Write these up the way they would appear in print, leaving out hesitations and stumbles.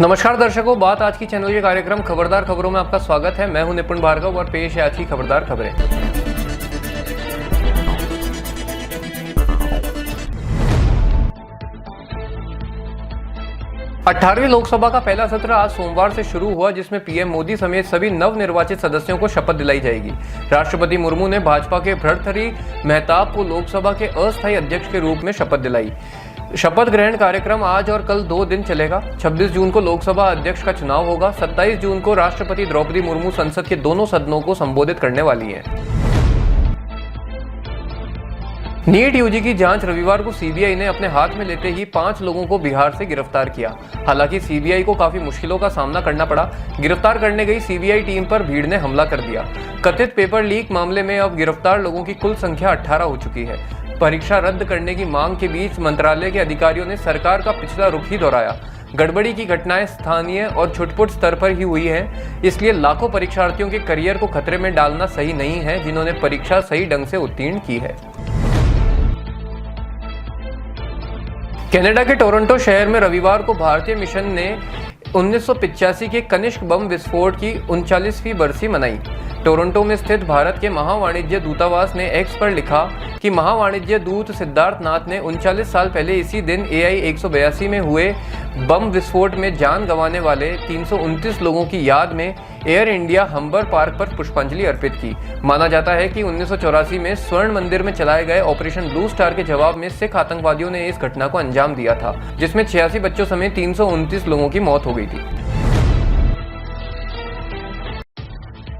नमस्कार दर्शकों, बात आज की चैनल के कार्यक्रम खबरदार खबरों में आपका स्वागत है। मैं हूं निपुण भार्गव और पेश है आज की खबरदार खबरें। अठारहवीं लोकसभा का पहला सत्र आज सोमवार से शुरू हुआ, जिसमें पीएम मोदी समेत सभी नवनिर्वाचित सदस्यों को शपथ दिलाई जाएगी। राष्ट्रपति मुर्मू ने भाजपा के भर्तृहरि महताब को लोकसभा के अस्थायी अध्यक्ष के रूप में शपथ दिलाई। शपथ ग्रहण कार्यक्रम आज और कल 2 दिन चलेगा। 26 जून को लोकसभा अध्यक्ष का चुनाव होगा। 27 जून को राष्ट्रपति द्रौपदी मुर्मू संसद के दोनों सदनों को संबोधित करने वाली हैं। नीट यूजी की जांच रविवार को सीबीआई ने अपने हाथ में लेते ही 5 लोगों को बिहार से गिरफ्तार किया। हालांकि सीबीआई को काफी मुश्किलों का सामना करना पड़ा। गिरफ्तार करने गई सीबीआई टीम पर भीड़ ने हमला कर दिया। कथित पेपर लीक मामले में अब गिरफ्तार लोगों की कुल संख्या 18 हो चुकी है। परीक्षा रद्द करने की मांग के बीच मंत्रालय के अधिकारियों ने सरकार का पिछला रुख ही दोहराया। गड़बड़ी की घटनाएं स्थानीय और छुटपुट स्तर पर ही हुई हैं, इसलिए लाखों परीक्षार्थियों के करियर को खतरे में डालना सही नहीं है, जिन्होंने परीक्षा सही ढंग से उत्तीर्ण की है। कनाडा के टोरंटो शहर में रविवार को भारतीय मिशन ने 1985 के कनिष्क बम विस्फोट की 39वीं बरसी मनाई। टोरंटो में स्थित भारत के महावाणिज्य दूतावास ने एक्स पर लिखा कि महावाणिज्य दूत सिद्धार्थ नाथ ने 39 साल पहले इसी दिन AI-182 में हुए बम विस्फोट में जान गंवाने वाले 329 लोगों की याद में एयर इंडिया हम्बर पार्क पर पुष्पांजलि अर्पित की। माना जाता है कि 1984 में स्वर्ण मंदिर में चलाए गए ऑपरेशन ब्लू स्टार के जवाब में सिख आतंकवादियों ने इस घटना को अंजाम दिया था, जिसमें 86 बच्चों समेत 329 लोगों की मौत हो गई थी।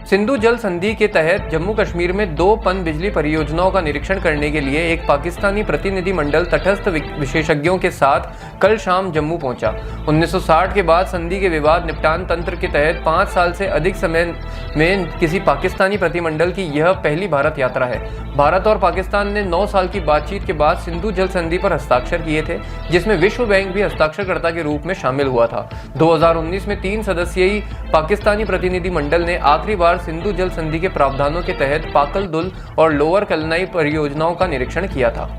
सिंधु जल संधि के तहत जम्मू कश्मीर में 2 पन बिजली परियोजनाओं का निरीक्षण करने के लिए एक पाकिस्तानी प्रतिनिधिमंडल तटस्थ विशेषज्ञों के साथ कल शाम जम्मू पहुंचा। 1960 के बाद संधि के विवाद निपटान तंत्र के तहत 5 साल से अधिक समय में किसी पाकिस्तानी प्रतिनिधिमंडल की यह पहली भारत यात्रा है। भारत और पाकिस्तान ने 9 साल की बातचीत के बाद सिंधु जल संधि पर हस्ताक्षर किए थे, जिसमें विश्व बैंक भी हस्ताक्षरकर्ता के रूप में शामिल हुआ था। 2019 में 3 सदस्यीय पाकिस्तानी प्रतिनिधिमंडल ने आखिरी बार सिंधु जल संधि के प्रावधानों के तहत पाकल दुल और लोअर कलनाई परियोजनाओं का निरीक्षण किया था।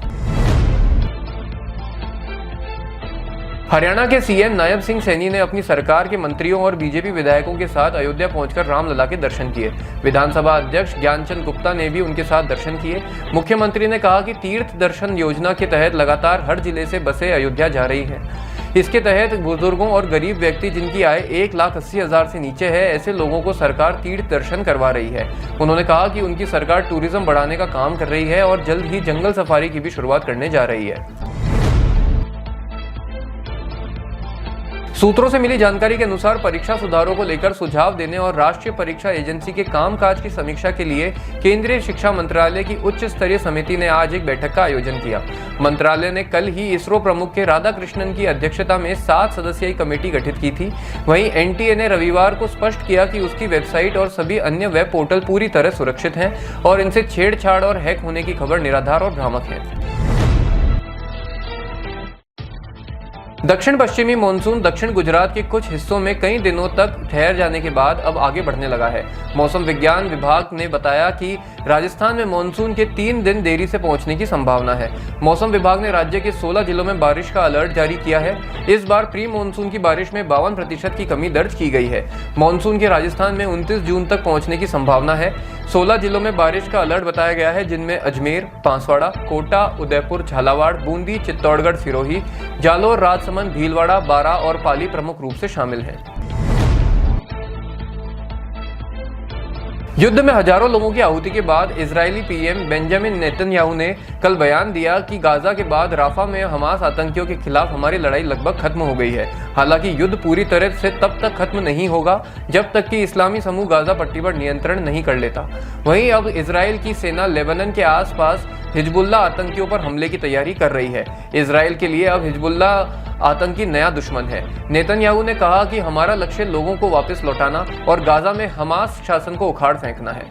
हरियाणा के सीएम नायब सिंह सैनी ने अपनी सरकार के मंत्रियों और बीजेपी विधायकों के साथ अयोध्या पहुंचकर रामलला के दर्शन किए। विधानसभा अध्यक्ष ज्ञानचंद गुप्ता ने भी उनके साथ दर्शन किए। मुख्यमंत्री ने कहा कि तीर्थ दर्शन योजना के तहत लगातार हर जिले से बसें अयोध्या जा रही हैं। इसके तहत बुजुर्गों और गरीब व्यक्ति जिनकी आय 1,80,000 से नीचे है, ऐसे लोगों को सरकार तीर्थ दर्शन करवा रही है। उन्होंने कहा कि उनकी सरकार टूरिज्म बढ़ाने का काम कर रही है और जल्द ही जंगल सफारी की भी शुरुआत करने जा रही है। सूत्रों से मिली जानकारी के अनुसार परीक्षा सुधारों को लेकर सुझाव देने और राष्ट्रीय परीक्षा एजेंसी के कामकाज की समीक्षा के लिए केंद्रीय शिक्षा मंत्रालय की उच्च स्तरीय समिति ने आज एक बैठक का आयोजन किया। मंत्रालय ने कल ही इसरो प्रमुख के राधाकृष्णन की अध्यक्षता में 7 सदस्यीय कमेटी गठित की थी। वहीं एनटीए ने रविवार को स्पष्ट किया कि उसकी वेबसाइट और सभी अन्य वेब पोर्टल पूरी तरह सुरक्षित हैं और इनसे छेड़छाड़ और हैक होने की खबर निराधार और भ्रामक है। दक्षिण पश्चिमी मानसून दक्षिण गुजरात के कुछ हिस्सों में कई दिनों तक ठहर जाने के बाद अब आगे बढ़ने लगा है। मौसम विज्ञान विभाग ने बताया कि राजस्थान में मानसून के 3 दिन देरी से पहुंचने की संभावना है। मौसम विभाग ने राज्य के 16 जिलों में बारिश का अलर्ट जारी किया है। इस बार प्री मानसून की बारिश में 52% की कमी दर्ज की गई है। मानसून के राजस्थान में 29 जून तक पहुंचने की संभावना है। 16 जिलों में बारिश का अलर्ट बताया गया है, जिनमें अजमेर, बांसवाड़ा, कोटा, उदयपुर, झालावाड़, बूंदी, चित्तौड़गढ़, सिरोही, जालोर, राजसमंद, भीलवाड़ा, बारां और पाली प्रमुख रूप से शामिल हैं। युद्ध में हजारों लोगों की आहुति के बाद इजरायली पीएम बेंजामिन नेतन्याहू ने कल बयान दिया कि गाजा के बाद राफा में हमास आतंकियों के खिलाफ हमारी लड़ाई लगभग खत्म हो गई है। हालांकि युद्ध पूरी तरह से तब तक खत्म नहीं होगा जब तक कि इस्लामी समूह गाजा पट्टी पर नियंत्रण नहीं कर लेता। वहीं अब इजरायल की सेना लेबनान के आसपास हिजबुल्लाह आतंकियों पर हमले की तैयारी कर रही है। इजरायल के लिए अब हिजबुल्लाह आतंकी नया दुश्मन है। नेतन्याहू ने कहा कि हमारा लक्ष्य लोगों को वापस लौटाना और गाजा में हमास शासन को उखाड़ फेंकना है।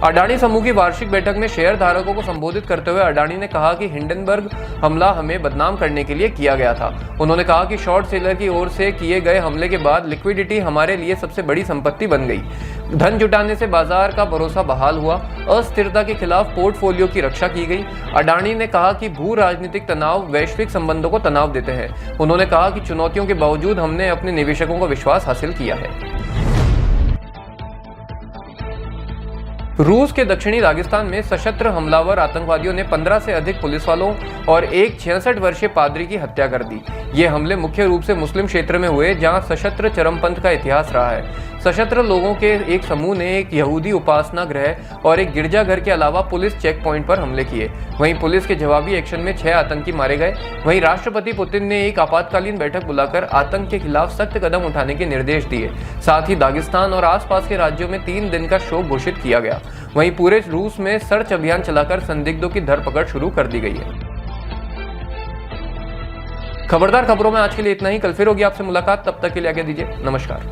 अडानी समूह की वार्षिक बैठक में शेयर धारकों को संबोधित करते हुए अडानी ने कहा कि हिंडनबर्ग हमला हमें बदनाम करने के लिए किया गया था। उन्होंने कहा कि शॉर्ट सेलर की ओर से किए गए हमले के बाद लिक्विडिटी हमारे लिए सबसे बड़ी संपत्ति बन गई। धन जुटाने से बाजार का भरोसा बहाल हुआ। अस्थिरता के खिलाफ पोर्टफोलियो की रक्षा की गई। अडानी ने कहा कि भू राजनीतिक तनाव वैश्विक संबंधों को तनाव देते हैं। उन्होंने कहा कि चुनौतियों के बावजूद हमने अपने निवेशकों का विश्वास हासिल किया है। रूस के दक्षिणी दागिस्तान में सशस्त्र हमलावर आतंकवादियों ने 15 से अधिक पुलिस वालों और एक 66 वर्षीय पादरी की हत्या कर दी। ये हमले मुख्य रूप से मुस्लिम क्षेत्र में हुए, जहां सशस्त्र चरमपंथ का इतिहास रहा है। सशस्त्र लोगों के एक समूह ने एक यहूदी उपासना गृह और एक गिरजाघर के अलावा पुलिस चेक पॉइंट पर हमले किए। वहीं पुलिस के जवाबी एक्शन में 6 आतंकी मारे गए। वहीं राष्ट्रपति पुतिन ने एक आपातकालीन बैठक बुलाकर आतंक के खिलाफ सख्त कदम उठाने के निर्देश दिए। साथ ही दागिस्तान और आसपास के राज्यों में 3 दिन का शोक घोषित किया गया। वहीं पूरे रूस में सर्च अभियान चलाकर संदिग्धों की धरपकड़ शुरू कर दी गई है। खबरदार खबरों में आज के लिए इतना ही। कल फिर होगी आपसे मुलाकात। तब तक के लिए आज्ञा दीजिए। नमस्कार।